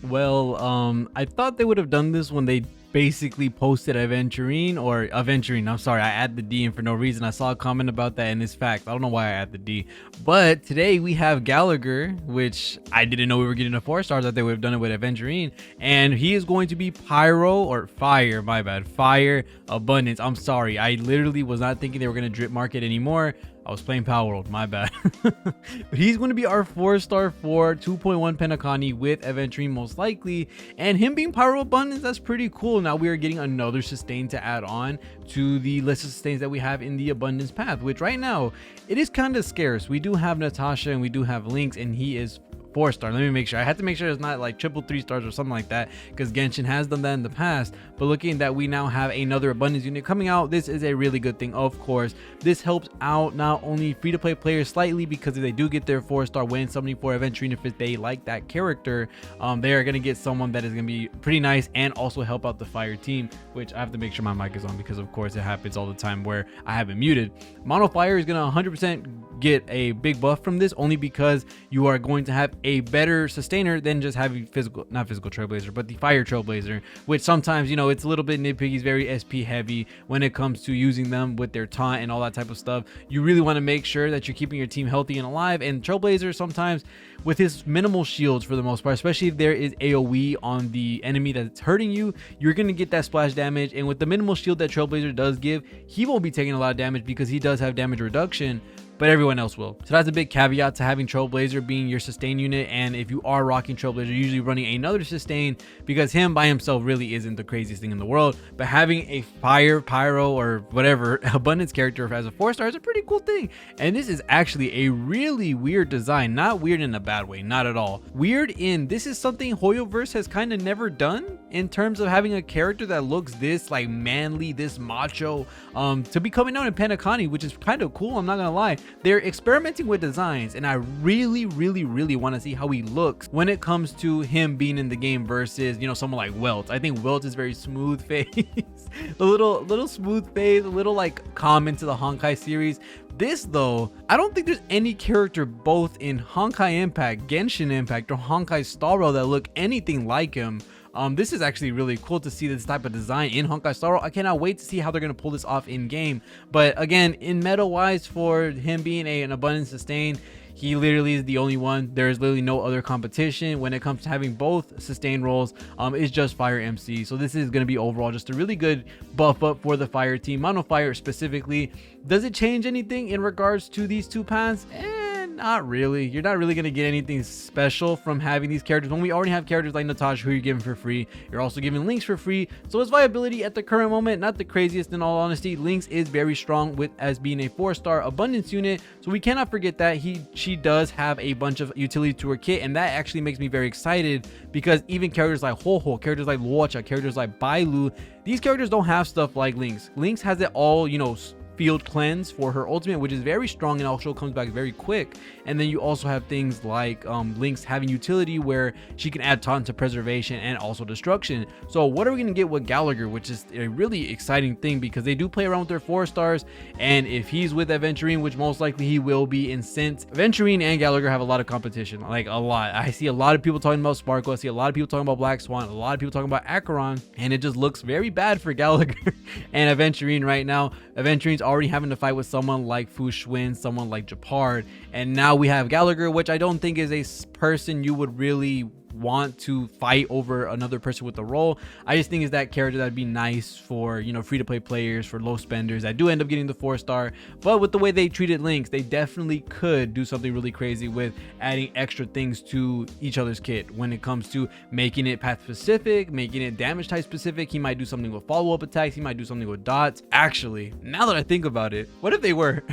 Well, I thought they would have done this when they basically posted Aventurine. I'm sorry, I add the D in for no reason. I saw a comment about that and it's fact. I don't know why I add the D. But today we have Gallagher, which I didn't know we were getting a 4-star. That they would have done it with Aventurine. And he is going to be Pyro or Fire, my bad. Fire Abundance. I'm sorry. I literally was not thinking they were going to drip market anymore. I was playing Power World, my bad. But he's going to be our 4-star for 2.1 Penacony with Aventurine most likely. And him being Pyro Abundance, that's pretty cool. Now we are getting another sustain to add on to the list of sustains that we have in the Abundance path, which right now, it is kind of scarce. We do have Natasha and we do have Lynx, and he is 4-star. Let me make sure. I had to make sure it's not like triple 3-stars or something like that, because Genshin has done that in the past. But looking that we now have another abundance unit coming out, this is a really good thing. Of course, this helps out not only free-to-play players slightly, because if they do get their 4-star win 74 Aventurine, if they like that character, they are going to get someone that is going to be pretty nice and also help out the fire team, which I have to make sure my mic is on, because of course it happens all the time where I have it muted. Mono Fire is going to 100% get a big buff from this, only because you are going to have a better sustainer than just having not physical trailblazer, but the fire trailblazer, which sometimes, you know, it's a little bit nitpicky. It's very SP heavy when it comes to using them with their taunt and all that type of stuff. You really want to make sure that you're keeping your team healthy and alive. And trailblazer, sometimes with his minimal shields for the most part, especially if there is AoE on the enemy that's hurting you, you're going to get that splash damage. And with the minimal shield that trailblazer does give, he won't be taking a lot of damage because he does have damage reduction, but everyone else will. So that's a big caveat to having Trailblazer being your sustain unit. And if you are rocking Trailblazer, you're usually running another sustain, because him by himself really isn't the craziest thing in the world. But having a fire, pyro, or whatever abundance character as a 4-star is a pretty cool thing. And this is actually a really weird design. Not weird in a bad way, not at all. Weird in, this is something Hoyoverse has kind of never done in terms of having a character that looks this like manly, this macho, to be coming out in Penacony, which is kind of cool. I'm not gonna lie. They're experimenting with designs, and I really want to see how he looks when it comes to him being in the game versus, you know, someone like Welt. I think Welt is very smooth face, a little smooth face, a little like common to the Honkai series. This though, I don't think there's any character both in Honkai Impact, Genshin Impact, or Honkai Star Rail that look anything like him. This is actually really cool to see this type of design in Honkai Star Rail. I cannot wait to see how they're going to pull this off in game. But again, in meta wise, for him being an abundance sustain, he literally is the only one. There is literally no other competition when it comes to having both sustain roles. It's just Fire MC. So this is going to be overall just a really good buff up for the fire team. Mono Fire specifically. Does it change anything in regards to these two paths? Not really. You're not really going to get anything special from having these characters when we already have characters like Natasha who you're giving for free. You're also giving Lynx for free. So his viability at the current moment, not the craziest in all honesty. Lynx is very strong with as being a 4-star abundance unit. So we cannot forget that she does have a bunch of utility to her kit. And that actually makes me very excited, because even characters like Ho-Ho, characters like Luocha, characters like Bailu, these characters don't have stuff like Lynx. Lynx has it all, you know, field cleanse for her ultimate, which is very strong and also comes back very quick. And then you also have things like Lynx having utility where she can add taunt to preservation and also destruction. So what are we going to get with Gallagher, which is a really exciting thing, because they do play around with their 4-stars. And if he's with Aventurine, which most likely he will be, in since Aventurine and Gallagher have a lot of competition, like a lot. I see a lot of people talking about Sparkle, I see a lot of people talking about Black Swan, a lot of people talking about Acheron, and it just looks very bad for Gallagher and Aventurine right now. Aventurine's already having to fight with someone like Fu Xuan, someone like Japard, and now we have Gallagher, which I don't think is a person you would really want to fight over another person with the role. I just think is that character that'd be nice for, you know, free-to-play players, for low spenders that do end up getting the 4-star. But with the way they treated Lynx, they definitely could do something really crazy with adding extra things to each other's kit when it comes to making it path specific, making it damage type specific. He might do something with follow-up attacks, he might do something with dots. Actually, now that I think about it, what if they were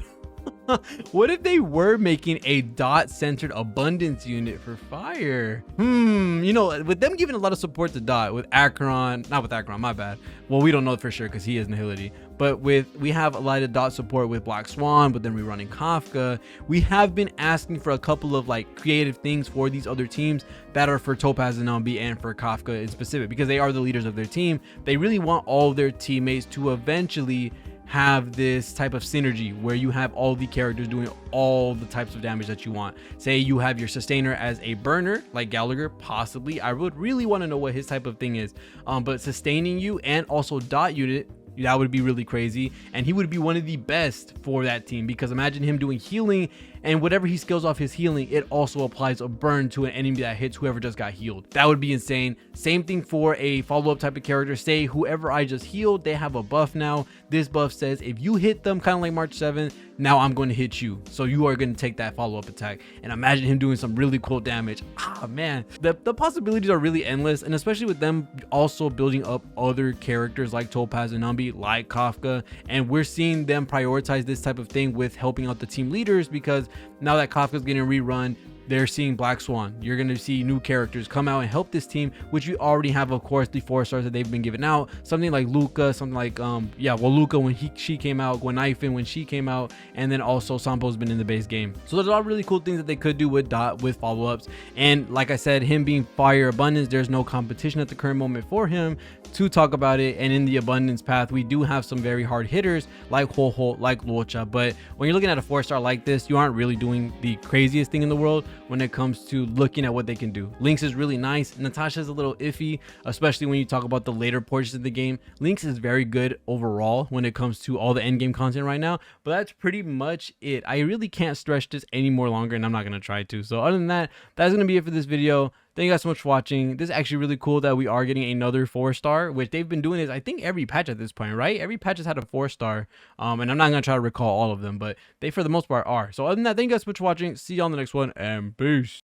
what if they were making a dot centered abundance unit for fire? You know, with them giving a lot of support to dot, with Acheron, not with Acheron, my bad. Well, we don't know for sure because he is Nihility. But we have a lot of dot support with Black Swan, but then we're running Kafka. We have been asking for a couple of like creative things for these other teams that are for Topaz and Nambi and for Kafka in specific, because they are the leaders of their team. They really want all of their teammates to eventually have this type of synergy where you have all the characters doing all the types of damage that you want. Say you have your sustainer as a burner like Gallagher, possibly. I would really want to know what his type of thing is, but sustaining you and also dot unit, that would be really crazy, and he would be one of the best for that team, because imagine him doing healing, and whatever he skills off his healing, it also applies a burn to an enemy that hits whoever just got healed. That would be insane. Same thing for a follow-up type of character. Say whoever I just healed, they have a buff now. This buff says if you hit them, kind of like March 7th, now I'm going to hit you, so you are going to take that follow-up attack. And imagine him doing some really cool damage. Man, the possibilities are really endless, and especially with them also building up other characters like Topaz and Numby, like Kafka, and we're seeing them prioritize this type of thing with helping out the team leaders, because now that Kafka's getting rerun, they're seeing Black Swan. You're going to see new characters come out and help this team, which we already have, of course, the 4-stars that they've been giving out. Something like Luca, something like Luca when she came out, Gwenaifen when she came out, and then also Sampo's been in the base game. So there's a lot of really cool things that they could do with Dot with follow-ups. And like I said, him being Fire Abundance, there's no competition at the current moment for him to talk about it. And in the abundance path, we do have some very hard hitters like Ho-Ho, like Locha, but when you're looking at a 4-star like this, you aren't really doing the craziest thing in the world when it comes to looking at what they can do. Lynx is really nice. Natasha's a little iffy, especially when you talk about the later portions of the game. Lynx is very good overall when it comes to all the end game content right now, but that's pretty much it. I really can't stretch this any more longer, and I'm not going to try to. So other than that, that's going to be it for this video. Thank you guys so much for watching. This is actually really cool that we are getting another 4-star, which they've been doing is I think every patch at this point, right? Every patch has had a 4-star, and I'm not going to try to recall all of them, but they for the most part are. So other than that, thank you guys so much for watching. See you on the next one, and peace.